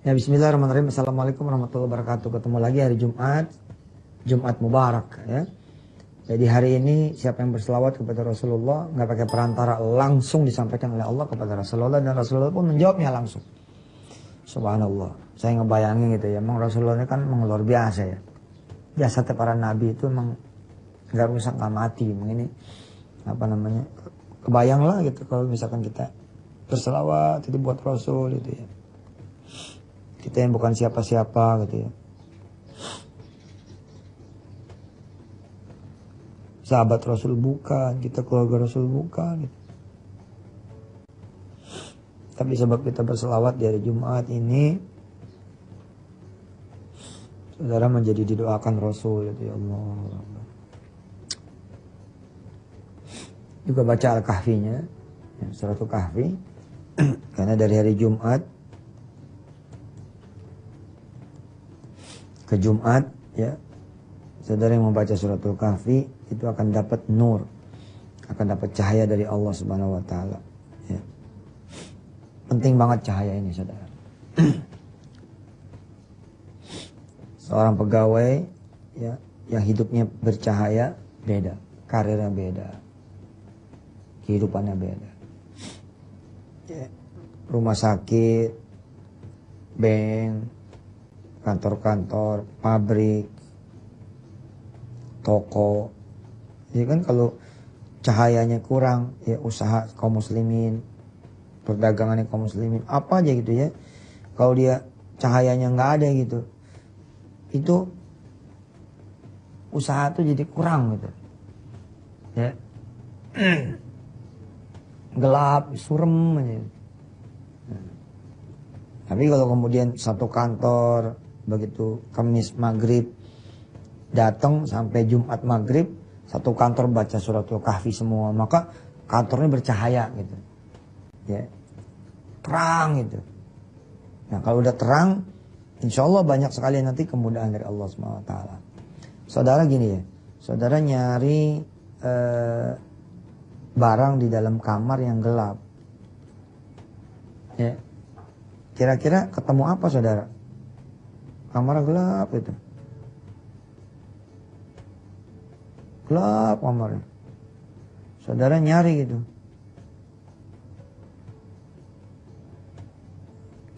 Ya, bismillahirrahmanirrahim. Assalamualaikum warahmatullahi wabarakatuh. Ketemu lagi hari Jumat, Jumat Mubarak ya. Jadi hari ini siapa yang berselawat kepada Rasulullah nggak pakai perantara, langsung disampaikan oleh Allah kepada Rasulullah dan Rasulullah pun menjawabnya langsung. Subhanallah. Saya ngebayangin gitu ya. Emang Rasulullah ini kan emang luar biasa ya. Biasa para nabi itu emang nggak rusak nggak mati. Ini apa namanya? Kebayang lah gitu kalau misalkan kita berselawat itu buat Rasul gitu ya. Kita yang bukan siapa-siapa gitu ya. Sahabat Rasul bukan, kita keluarga Rasul bukan gitu. Tapi sebab kita berselawat di hari Jumat ini, saudara menjadi didoakan Rasul gitu ya Allah. Juga baca Al-Kahfinya, ya, Suratul Kahfi. Karena dari hari Jumat ke Jumat ya, saudara yang membaca Suratul Kahfi itu akan dapat nur, akan dapat cahaya dari Allah Subhanahu wa taala ya. Penting banget cahaya ini saudara. Seorang pegawai ya yang hidupnya bercahaya beda, karirnya beda, kehidupannya beda ya. Rumah sakit, bank, kantor-kantor, pabrik, toko. Ya kan kalau cahayanya kurang, ya usaha kaum muslimin, perdagangan kaum muslimin, apa aja gitu ya. Kalau dia cahayanya nggak ada gitu, itu usaha tuh jadi kurang gitu. Ya. Gelap, surem aja. Tapi kalau kemudian satu kantor begitu Kamis maghrib datang sampai Jumat maghrib satu kantor baca Suratul Kahfi semua, maka kantornya bercahaya gitu ya, terang gitu. Nah kalau udah terang, insya Allah banyak sekali nanti kemudahan dari Allah SWT. Saudara gini ya, saudara nyari barang di dalam kamar yang gelap ya, kira-kira ketemu apa saudara? Kamar gelap itu. Gelap kamarnya. Saudara nyari gitu.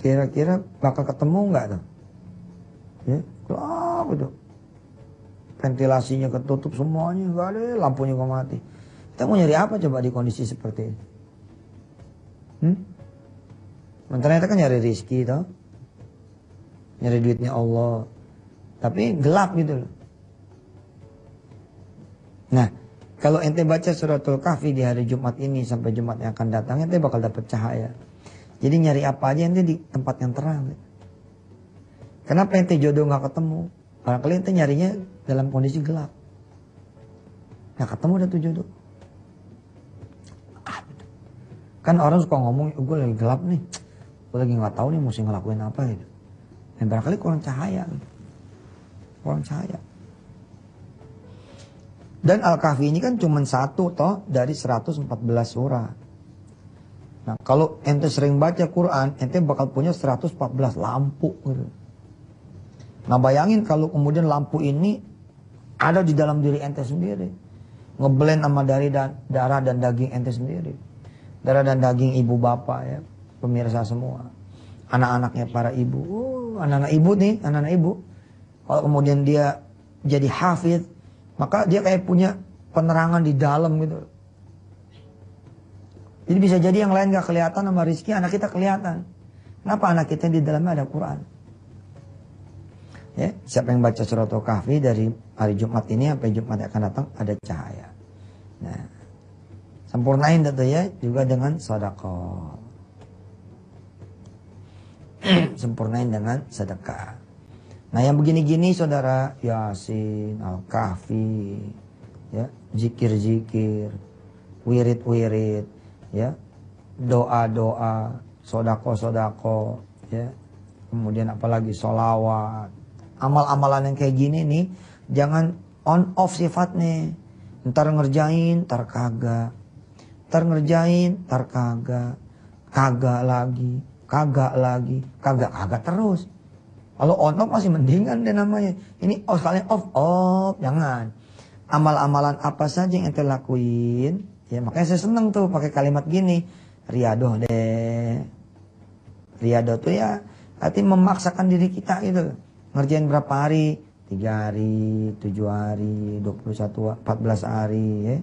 Kira-kira bakal ketemu nggak tuh? Ya, gelap itu. Ventilasinya ketutup semuanya, nggak ada, lampunya kok mati. Kita mau nyari apa coba di kondisi seperti ini? Ternyata kan nyari rizki toh, nyari duitnya Allah, tapi gelap gitu loh. Nah, kalau ente baca Suratul Kahfi di hari Jumat ini sampai Jumat yang akan datang, ente bakal dapat cahaya. Jadi nyari apa aja ente di tempat yang terang. Kenapa ente jodoh nggak ketemu? Barangkali ente nyarinya dalam kondisi gelap. Nggak ketemu dah tuh jodoh. Kan orang suka ngomong, gue lagi gelap nih, gue lagi nggak tahu nih mesti ngelakuin apa gitu. Dan barangkali kurang cahaya, kurang cahaya. Dan Al-Kahfi ini kan cuma satu toh dari 114 surah. Nah kalau ente sering baca Quran, ente bakal punya 114 lampu gitu. Nah bayangin kalau kemudian lampu ini ada di dalam diri ente sendiri, ngeblend sama dari darah dan daging ente sendiri, darah dan daging ibu bapak ya, pemirsa semua, anak-anaknya para ibu, anak-anak ibu nih, anak-anak ibu. Kalau kemudian dia jadi hafidz, maka dia kayak punya penerangan di dalam gitu. Jadi bisa jadi yang lain gak kelihatan sama rizki, anak kita kelihatan. Kenapa? Anak kita di dalamnya ada Quran. Ya, siapa yang baca Suratul Kahfi dari hari Jumat ini sampai Jumat yang akan datang ada cahaya. Nah, sempurnain itu ya juga dengan sedekah. Sempurnain dengan sedekah. Nah yang begini-gini saudara, Yasin, Al-Kahfi, ya, zikir-zikir, wirid-wirid, ya, doa-doa, sodako-sodako, ya, kemudian apalagi sholawat, amal-amalan yang kayak gini nih, jangan on off sifatnya. Ntar ngerjain, ntar kagak, ntar ngerjain, ntar kagak, kagak lagi, kagak lagi, kagak terus. Kalau on off masih mendingan deh namanya. Ini sekalian off, jangan. Amal-amalan apa saja yang ente lakuin, ya makanya saya seneng tuh pakai kalimat gini, riadoh deh. Riadoh tuh ya artinya memaksakan diri kita gitu. Ngerjain berapa hari? 3 hari, 7 hari, 21, 14 hari ya.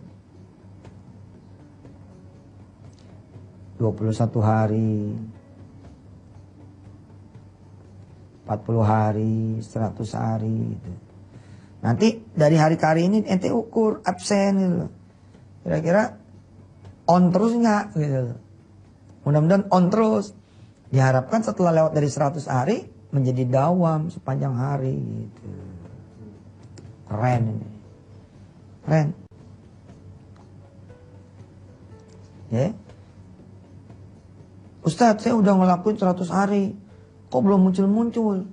21 hari, 40 hari, 100 hari gitu. Nanti dari hari ke hari ini ente ukur absen gitu loh. Kira-kira on terus nggak gitu loh. Mudah-mudahan on terus. Diharapkan setelah lewat dari 100 hari menjadi dawam sepanjang hari gitu. Keren ini. Keren. Ya. Ustadz, saya udah ngelakuin 100 hari. Kok belum muncul-muncul?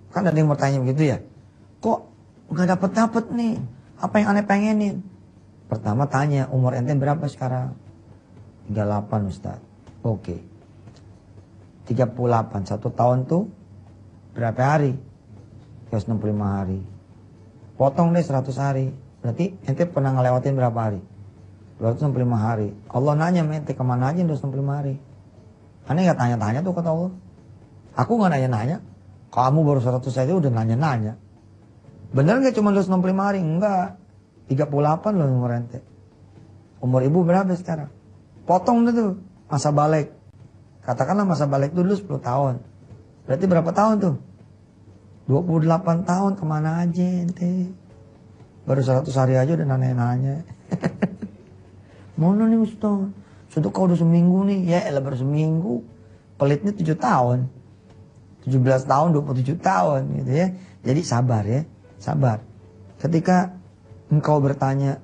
Kan ada yang bertanya begitu ya. Kok nggak dapet nih? Apa yang aneh pengenin? Pertama tanya, umur ente berapa sekarang? 38 Ustadz. Oke. 38, 1 tahun tuh berapa hari? 165 hari. Potong deh 100 hari. Berarti ente pernah ngelewatin berapa hari? 265 hari. Allah nanya ente kemana aja 265 hari? Aneh gak tanya-tanya tuh kata Allah. Aku gak nanya-nanya. Kamu baru 100 aja udah nanya-nanya. Bener gak cuma 265 hari? Enggak. 38 loh umur ente. Umur ibu berapa sekarang? Potong tuh masa balik. Katakanlah masa balik dulu 10 tahun. Berarti berapa tahun tuh? 28 tahun kemana aja ente? Baru 100 hari aja udah nanya-nanya. Mana nih Ustaz? Sudah kau udah seminggu nih. Ya elah baru seminggu. Pelitnya 7 tahun. 17 tahun, 27 tahun gitu ya. Jadi sabar ya. Sabar. Ketika engkau bertanya,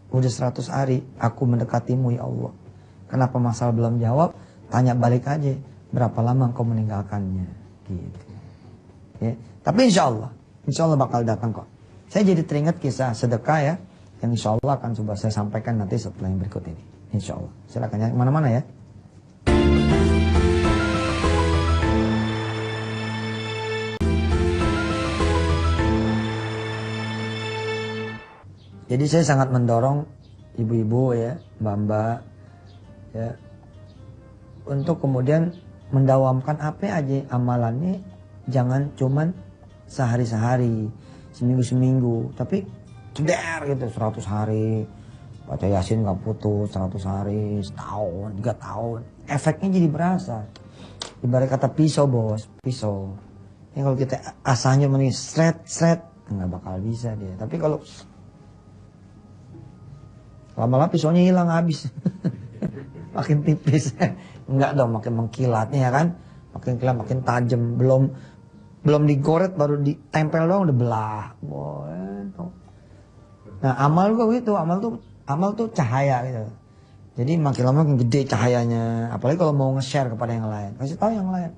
udah 100 hari aku mendekatimu ya Allah. Kenapa masalah belum jawab? Tanya balik aja. Berapa lama engkau meninggalkannya? Gitu. Ya. Tapi insya Allah bakal datang kok. Saya jadi teringat kisah sedekah ya. Yang insya Allah akan coba saya sampaikan nanti setelah yang berikut ini. Insya Allah. Silakan ya, mana-mana ya. Jadi saya sangat mendorong ibu-ibu ya, mbak-mbak ya, untuk kemudian mendawamkan apa aja amalannya, jangan cuman sehari-sehari, seminggu-seminggu, tapi ceder gitu 100 hari, baca Yasin gak putus 100 hari, setahun, 3 tahun, efeknya jadi berasa. Ibarat kata pisau bos, pisau. Ini kalau kita asahnya mending sret, nggak bakal bisa dia. Tapi kalau lama-lama pisaunya hilang habis. Makin tipis. Enggak dong, makin mengkilatnya ya kan. Makin kilat, makin tajam. Belum digoret baru ditempel doang udah belah. Nah, amal juga gitu. Amal tuh cahaya gitu. Jadi makin lama makin gede cahayanya. Apalagi kalau mau nge-share kepada yang lain. Kasih tahu yang lain.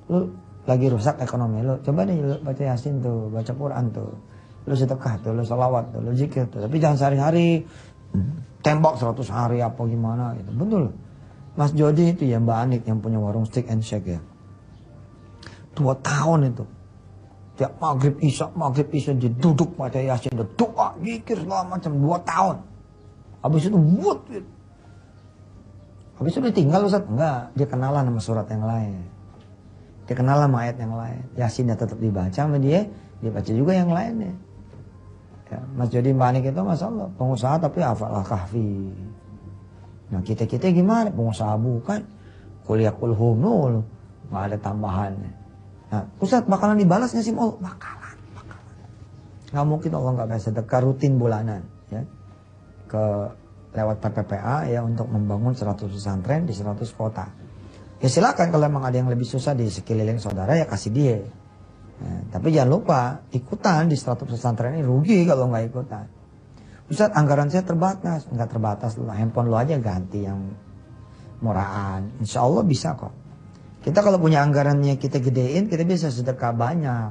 Lu lagi rusak ekonomi lu. Coba deh lu baca Yasin tuh, baca Quran tuh. Lu sedekah tuh, lu sholawat tuh, lu zikir tuh. Tapi jangan sehari-hari tembak 100 hari apa gimana gitu. Betul. Mas Jody itu ya, Mbak Anik yang punya warung steak and shake ya. 2 tahun itu. Tiap maghrib isya dia duduk baca Yasin, dia doa, zikir segala macam 2 tahun. Habis itu buat gitu. Habis itu dia tinggal Ustaz? Enggak, dia kenalan sama surat yang lain. Dia kenal sama ayat yang lain. Yasinnya tetap dibaca sama dia baca juga yang lainnya. Ya, Mas Jody Mbak Anik itu Masya Allah pengusaha tapi hafalah kahfi. Nah kita gimana? Pengusaha bukan. Kuliah kulhum nul. Gak ada tambahannya. Nah Ustaz bakalan dibalas gak sih? Oh bakalan. Gak mungkin Allah gak bisa sedekah rutin bulanan. Ya. Lewat PPPA ya untuk membangun 100 pesantren di 100 kota. Ya silakan kalau memang ada yang lebih susah di sekeliling saudara ya kasih dia. Nah, tapi jangan lupa ikutan di 100 pesantren ini rugi kalau nggak ikutan. Ustaz anggaran saya terbatas. Nggak terbatas lah, handphone lo aja ganti yang murahan. Insya Allah bisa kok. Kita kalau punya anggarannya kita gedein, kita bisa sedekah banyak.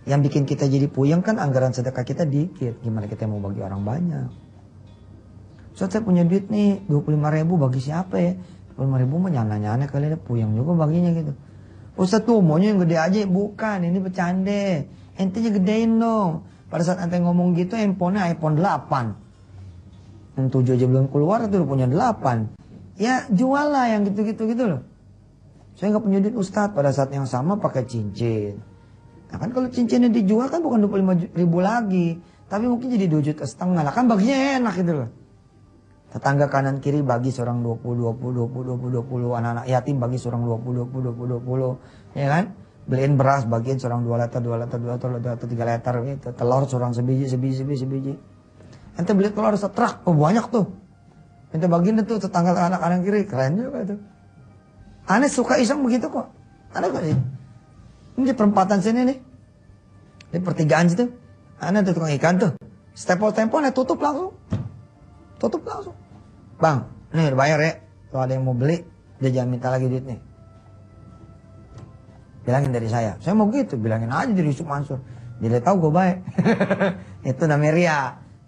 Yang bikin kita jadi puyeng kan anggaran sedekah kita dikit. Gimana kita mau bagi orang banyak? Ustaz saya punya duit nih 25.000 bagi siapa ya? 25.000 mah nyana-nyana kali deh, puyeng juga baginya gitu. Ustaz tuh maunya yang gede aja, bukan, ini bercanda. Ente nya gedein dong. Pada saat ente ngomong gitu, handphonenya iPhone 8. Yang 7 aja belum keluar, itu udah punya 8. Ya jual lah yang gitu-gitu gitu loh. Saya nggak punya duit Ustaz, pada saat yang sama pakai cincin. Nah kan kalau cincinnya dijual kan bukan 25.000 lagi, tapi mungkin jadi 2,5 juta. Nah kan baginya enak gitu loh. Tetangga kanan kiri bagi seorang 20, 20, 20, 20, 20. Anak-anak yatim bagi seorang 20, 20, 20, 20. Ya kan? Beliin beras bagiin seorang 2 liter, 2 liter, 2 liter, 2 liter, 3 liter gitu. Telur seorang sebiji. Ente beli telur setrak, oh banyak tuh. Ente bagiin tuh tetangga anak kanan kiri, keren juga tuh. Aneh suka iseng begitu kok. Aneh gak sih? Ini di perempatan sini nih. Di pertigaan situ. Aneh ada tukang ikan tuh. Stempel-stempelnya tutup langsung. Bang, nih udah bayar ya. Kalau ada yang mau beli, dia jangan minta lagi duitnya. Bilangin dari saya. Saya mau gitu, bilangin aja dari Yusuf Mansur. Dia tahu gue baik. Itu namanya ria.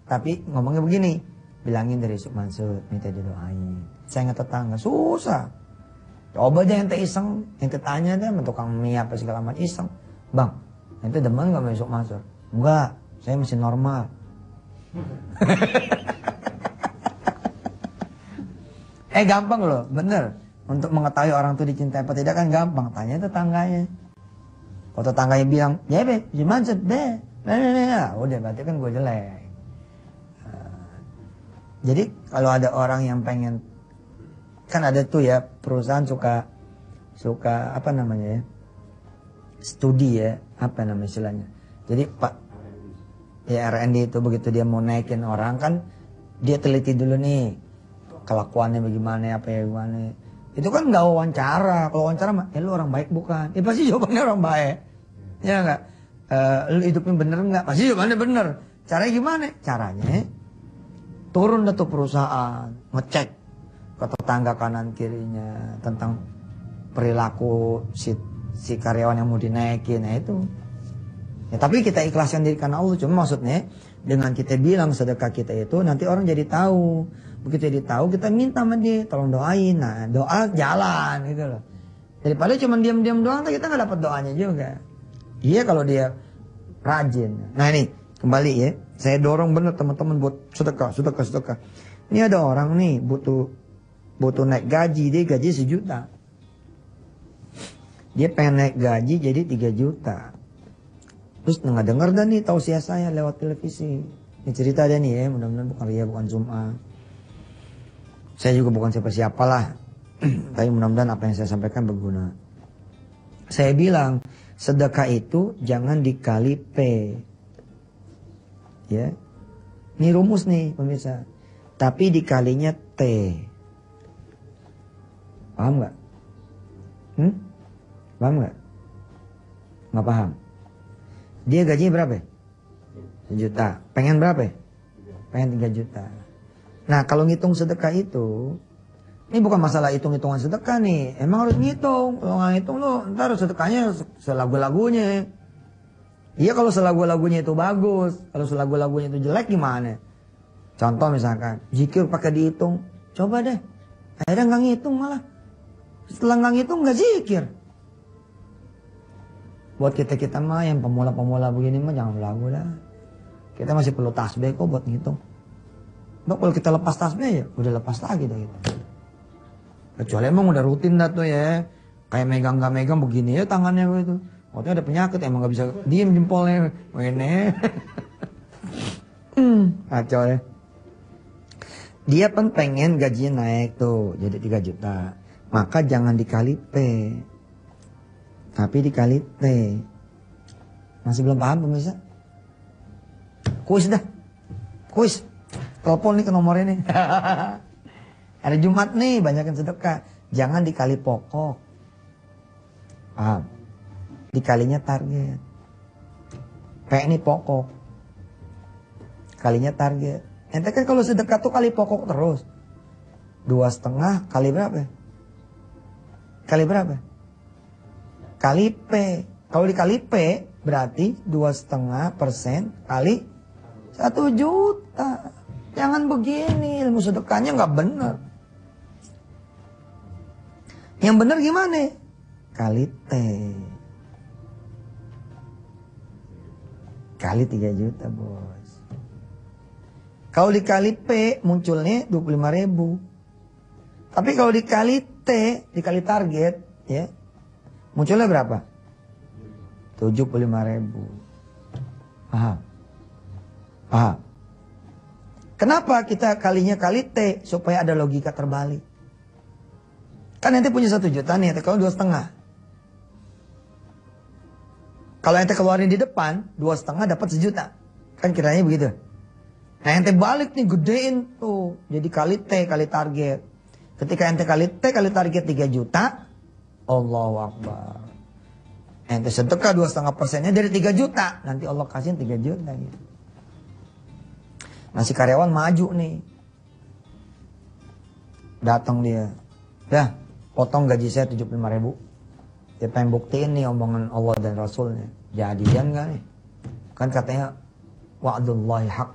Tapi ngomongnya begini, bilangin dari Yusuf Mansur, minta didoain. Saya nggak tetangga, susah. Coba aja ente iseng, ente tanya deh sama tukang mie apa segala macam iseng. Bang, ente demen nggak sama Yusuf Mansur? Enggak, saya masih normal. Gampang loh, bener. Untuk mengetahui orang tuh dicintai apa tidak kan gampang. Tanya tetangganya. Kalau tetangganya bilang, ya be, cuman sedih. Nah, udah berarti kan gue jelek. Jadi kalau ada orang yang pengen, kan ada tuh ya perusahaan suka apa namanya ya, studi ya, apa namanya istilahnya. Jadi Pak, ya R&D itu begitu dia mau naikin orang kan, dia teliti dulu nih. Kelakuannya bagaimana, apa ya gimana. Itu kan nggak wawancara. Kalau wawancara mah, lu orang baik bukan? Ya pasti jawabannya orang baik. Ya nggak? Lu hidupnya bener nggak? Pasti jawabannya bener. Caranya gimana? Caranya turun ke perusahaan, ngecek ke tetangga kanan kirinya tentang perilaku si karyawan yang mau dinaikin. Nah itu. Ya, tapi kita ikhlaskan diri karena Allah. Cuma maksudnya dengan kita bilang sedekah kita itu nanti orang jadi tahu. Begitu jadi tahu kita minta sama dia tolong doain. Nah doa jalan gitu loh. Daripada cuma diam-diam doang kita nggak dapat doanya juga. Iya kalau dia rajin. Nah ini kembali ya. Saya dorong bener teman-teman buat sedekah. Ini ada orang nih butuh naik gaji. Dia gaji 1 juta. Dia pengen naik gaji jadi 3 juta. Terus nggak denger dah nih tausiah saya lewat televisi. Ini cerita dia nih ya, mudah-mudahan bukan ria, bukan sum'ah. Saya juga bukan siapa-siapa lah. Tapi mudah-mudahan apa yang saya sampaikan berguna. Saya bilang, sedekah itu jangan dikali P. Ya. Ini rumus nih pemirsa. Tapi dikalinya T. Paham nggak? Paham nggak? Nggak paham. Dia gajinya berapa? 1 juta. Pengen berapa? Pengen 3 juta. Nah kalau ngitung sedekah itu, ini bukan masalah hitung-hitungan sedekah nih. Emang harus ngitung. Kalau nggak ngitung lo ntar sedekahnya selagu-lagunya. Iya kalau selagu-lagunya itu bagus. Kalau selagu-lagunya itu jelek gimana? Contoh misalkan, zikir pakai dihitung. Coba deh. Akhirnya nggak ngitung malah. Setelah nggak ngitung nggak zikir. Buat kita mah yang pemula-pemula begini mah jangan belagu dah. Kita masih perlu tasbih kok buat ngitung. Nah, kalau kita lepas tasbih ya udah lepas lagi dah gitu. Kecuali emang udah rutin dah tuh ya. Kayak megang gak megang begini ya tangannya gitu. Waktu ada penyakit emang gak bisa diem jempolnya. Wene. Kacau ya. Dia pun pengen gajinya naik tuh jadi 3 juta. Maka jangan dikali P. Tapi dikali T. Masih belum paham pemirsa? Kuis dah. Kuis. Telepon nih ke nomor ini. Hari Jumat nih banyakin sedekah. Jangan dikali pokok. Paham? Dikalinya target. Kayak ini pokok. Kalinya target. Ente kan kalau sedekah tuh kali pokok terus. 2,5 kali berapa? Kali berapa? Kali P. Kalau dikali P berarti 2,5% kali 1 juta. Jangan begini, ilmu sedekahnya nggak benar. Yang benar gimana? Kali T. Kali 3 juta bos. Kalau dikali P munculnya 25.000. Tapi kalau dikali T, dikali target, ya munculnya berapa? 75.000. Paham? Paham? Kenapa kita kalinya kali T? Supaya ada logika terbalik. Kan ente punya 1 juta nih, ente kalau 2,5. Kalau ente keluarin di depan, 2,5 dapat 1 juta. Kan kiranya begitu. Nah ente balik nih, gedein tuh. Jadi kali T, kali target. Ketika ente kali T, kali target 3 juta. Allahu Akbar. Ente sedekah 2,5%-nya dari 3 juta. Nanti Allah kasih 3 juta gitu. Nah si karyawan maju nih. Datang dia. Dah, potong gaji saya 75.000. Dia pengen buktiin nih omongan Allah dan Rasulnya. Jadian gak nih? Kan katanya wa'dullahi haq.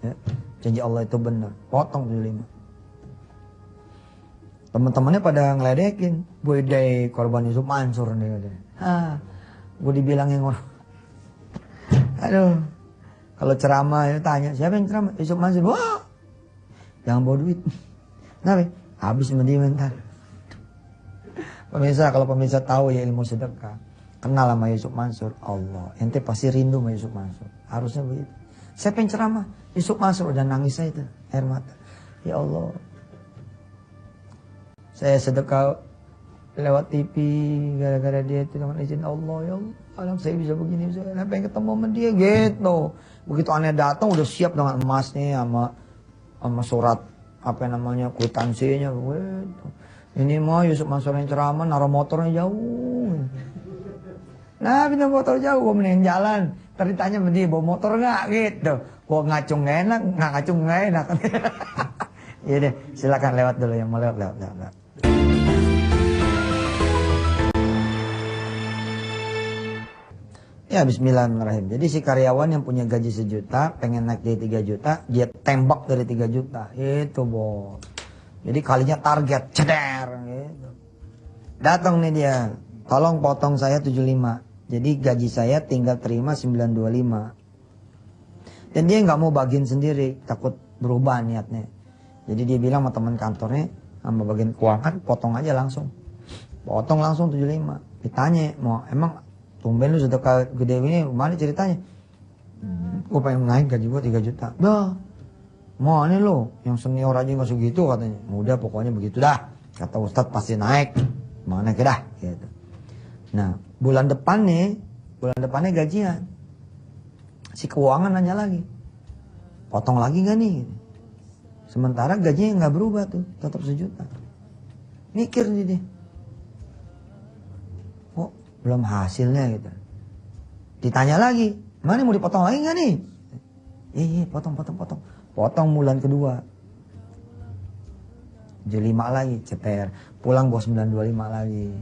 Ya, janji Allah itu benar. Potong 75. Teman-temannya pada ngeledekin. Boy korban Yusuf Mansur nih. Gue dibilangin orang. Aduh. Kalau ceramah ya tanya, siapa yang ceramah? Yusuf Mansur. Wah. Jangan bawa duit. Kenapa? Habis sama dia bentar. Pemirsa, kalau pemirsa tahu ya ilmu sedekah, kenal sama Yusuf Mansur, Allah, ente pasti rindu sama Yusuf Mansur. Harusnya begitu. Saya pengen ceramah, Yusuf Mansur udah nangis saya itu, air mata. Ya Allah, saya sedekah lewat TV gara-gara dia itu dengan izin Allah. Ya Allah, alam saya bisa begini, saya pengen ketemu sama dia gitu. Begitu aneh datang udah siap dengan emasnya sama surat apa namanya kwitansinya gitu. Ini mah Yusuf Mansur yang ceramah, naruh motornya jauh. Nah, pindah motor jauh, gue mending jalan. Tadi tanya sama dia, bawa motor nggak gitu. Gue ngacung nggak enak, nggak ngacung nggak enak. Iya deh, silakan lewat dulu yang mau lewat. Ya bismillahirrahmanirrahim. Jadi si karyawan yang punya gaji 1 juta, pengen naik dari 3 juta, dia tembak dari 3 juta. Itu bos. Jadi kalinya target, ceder gitu. Datang nih dia, tolong potong saya 75. Jadi gaji saya tinggal terima 925. Dan dia nggak mau bagian sendiri, takut berubah niatnya. Jadi dia bilang sama teman kantornya, sama bagian keuangan, potong aja langsung. Potong langsung 75. Ditanya, mau emang tumben lu sedekah gede ini, mana ceritanya? Gue pengen naik gaji gue 3 juta. Dah. Mau nih lo, yang senior aja nggak segitu katanya. Udah pokoknya begitu dah. Kata Ustadz pasti naik. Mana ke dah? Gitu. Nah bulan depannya gajian. Si keuangan nanya lagi. Potong lagi nggak nih? Sementara gajinya nggak berubah tuh, tetap 1 juta. Mikir nih dia. Kok belum hasilnya gitu. Ditanya lagi, mana mau dipotong lagi nggak nih? Iya, potong. Potong bulan kedua 75 lagi ceter. Pulang bawa 925 lagi.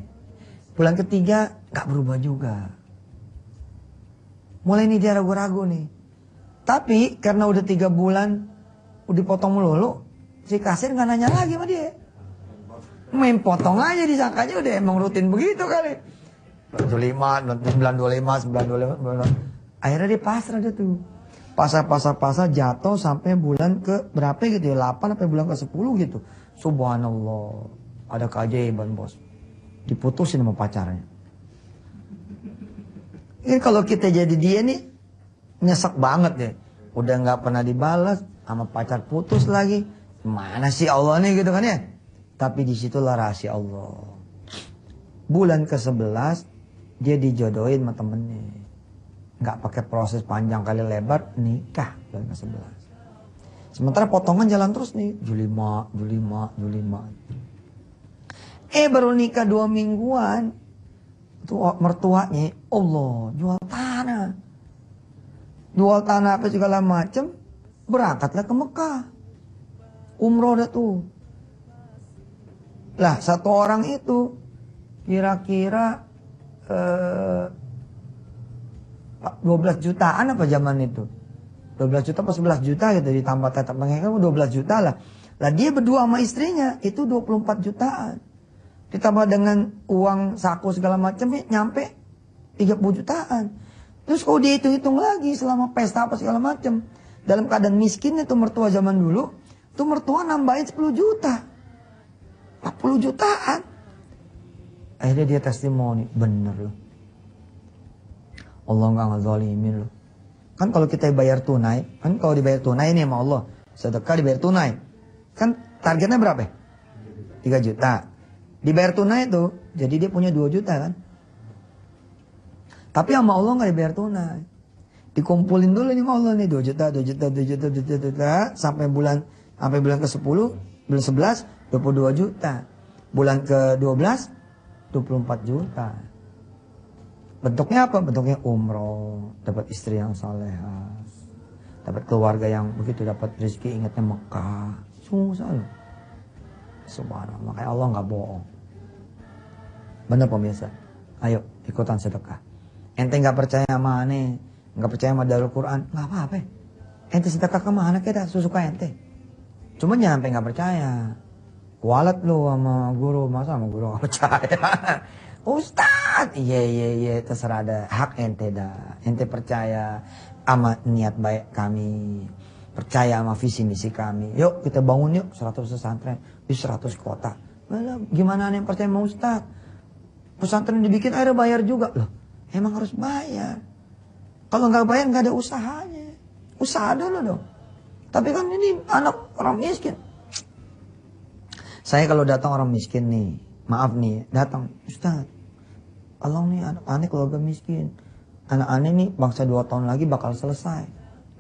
Bulan ketiga gak berubah juga. Mulai nih dia ragu-ragu nih. Tapi karena udah 3 bulan udah dipotong melulu, si kasir gak nanya lagi sama dia. Main potong aja, disangkanya udah emang rutin begitu kali. 925. Akhirnya dia pasrah dia tuh. Pasar jatuh sampai bulan ke berapa gitu ya, 8 sampai bulan ke 10 gitu. Subhanallah, ada keajaiban bos. Diputusin sama pacarnya. Ini kalau kita jadi dia nih, nyesek banget deh. Udah nggak pernah dibalas, sama pacar putus lagi. Mana sih Allah nih gitu kan ya. Tapi disitulah rahasia Allah. Bulan ke-11 dia dijodohin sama temennya. Nggak pakai proses panjang kali lebar, nikah bulan ke-11. Sementara potongan jalan terus nih, Julima. Baru nikah 2 mingguan, tuh mertuanya, Allah, jual tanah apa segala macem, berangkatlah ke Mekah, umroh dah tuh. Lah 1 orang itu kira-kira 12 jutaan apa zaman itu? 12 juta apa 11 juta gitu, ditambah tetap mengekang 12 juta lah. Lah dia berdua sama istrinya itu 24 jutaan. Ditambah dengan uang saku segala macam, nyampe 30 jutaan. Terus kalau dihitung-hitung lagi selama pesta apa segala macam, dalam keadaan miskin itu mertua zaman dulu, itu mertua nambahin 10 juta. 40 jutaan. Akhirnya dia testimoni, bener loh. Allah nggak ngezalimin loh. Kan kalau kita bayar tunai, kan kalau dibayar tunai ini sama Allah, sedekah dibayar tunai. Kan targetnya berapa? 3 juta. Dibayar tunai itu, jadi dia punya 2 juta kan. Tapi sama Allah nggak dibayar tunai. Dikumpulin dulu nih sama Allah nih 2 juta, 2 juta, 2 juta, 2 juta, sampai bulan ke-10, bulan 11, 22 juta. Bulan ke-12, 24 juta. Bentuknya apa? Bentuknya umroh, dapat istri yang salehah, dapat keluarga yang begitu dapat rezeki ingatnya Mekah. Susah loh. Subhanallah, makanya Allah nggak bohong. Benar pemirsa, ayo ikutan sedekah. Ente nggak percaya sama aneh, nggak percaya sama Darul Quran, nggak apa-apa. Ente sedekah kemana kita sesuka ente. Cuma jangan sampai nggak percaya. Kualat lu sama guru, masa sama guru nggak percaya? Ustadz, iya, terserah ada hak ente dah. Ente percaya sama niat baik kami, percaya sama visi misi kami. Yuk kita bangun yuk 100 pesantren di 100 kota. Gimana nih percaya sama Ustadz? Pesantren dibikin akhirnya bayar juga loh. Emang harus bayar. Kalau nggak bayar nggak ada usahanya. Usaha dulu dong. Tapi kan ini anak orang miskin. Saya kalau datang orang miskin nih, maaf nih, datang, Ustadz, Allah nih anak aneh keluarga miskin. Anak aneh nih bangsa 2 tahun lagi bakal selesai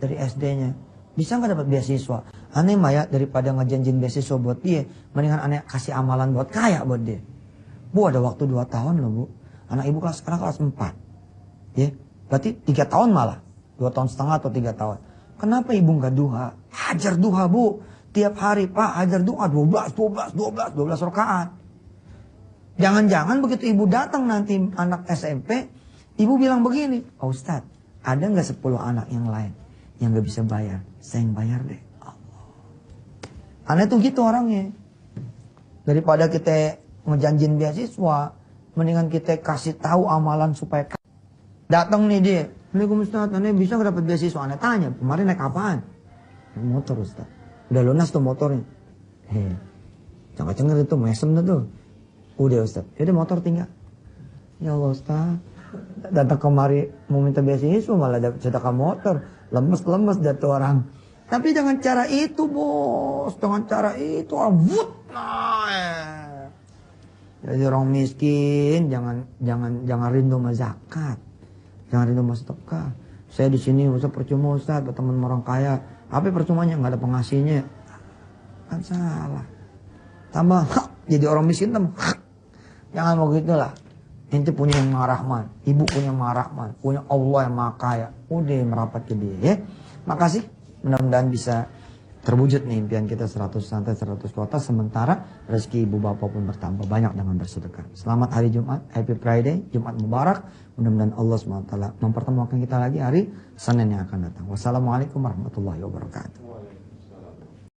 dari SD-nya. Bisa nggak dapat beasiswa? Aneh mah ya daripada ngejanjin beasiswa buat dia, mendingan aneh kasih amalan buat kaya buat dia. Bu ada waktu 2 tahun loh bu. Anak ibu sekarang kelas 4. Ya, berarti 3 tahun malah. 2 tahun setengah atau 3 tahun. Kenapa ibu nggak duha? Hajar duha bu. Tiap hari pak hajar duha 12 rakaat. Jangan-jangan begitu ibu datang nanti anak SMP, ibu bilang begini, oh, Ustadz, ada nggak 10 anak yang lain yang nggak bisa bayar? Saya yang bayar deh. Allah. Aneh tuh gitu orangnya. Daripada kita ngejanjin beasiswa, mendingan kita kasih tahu amalan supaya datang nih dia. Assalamualaikum Ustadz, aneh bisa nggak dapat beasiswa? Aneh tanya, kemarin naik apaan? Naik motor Ustadz. Udah lunas tuh motornya. Jangan cengar itu, mesem tuh. Udah Ustadz, yaudah motor tinggal. Ya Allah Ustadz, datang kemari mau minta beasiswa malah dapat sedekah motor. Lemes dah tuh orang. Tapi dengan cara itu bos, dengan cara itu abut. Jadi orang miskin jangan rindu sama zakat. Jangan rindu sama sedekah. Saya di sini Ustaz percuma Ustaz, berteman sama orang kaya. Apa percumanya? Nggak ada pengasihnya. Kan salah. Tambah jadi orang miskin tambah. Jangan begitu lah. Ente punya yang Maha Rahman, ibu punya Maha Rahman, punya Allah yang Maha Kaya. Udah merapat ke dia ya. Makasih. Mudah-mudahan bisa terwujud nih impian kita 100 santai 100 kota. Sementara rezeki ibu bapak pun bertambah banyak dengan bersedekah. Selamat hari Jumat, Happy Friday, Jumat Mubarak. Mudah-mudahan Allah SWT mempertemukan kita lagi hari Senin yang akan datang. Wassalamualaikum warahmatullahi wabarakatuh.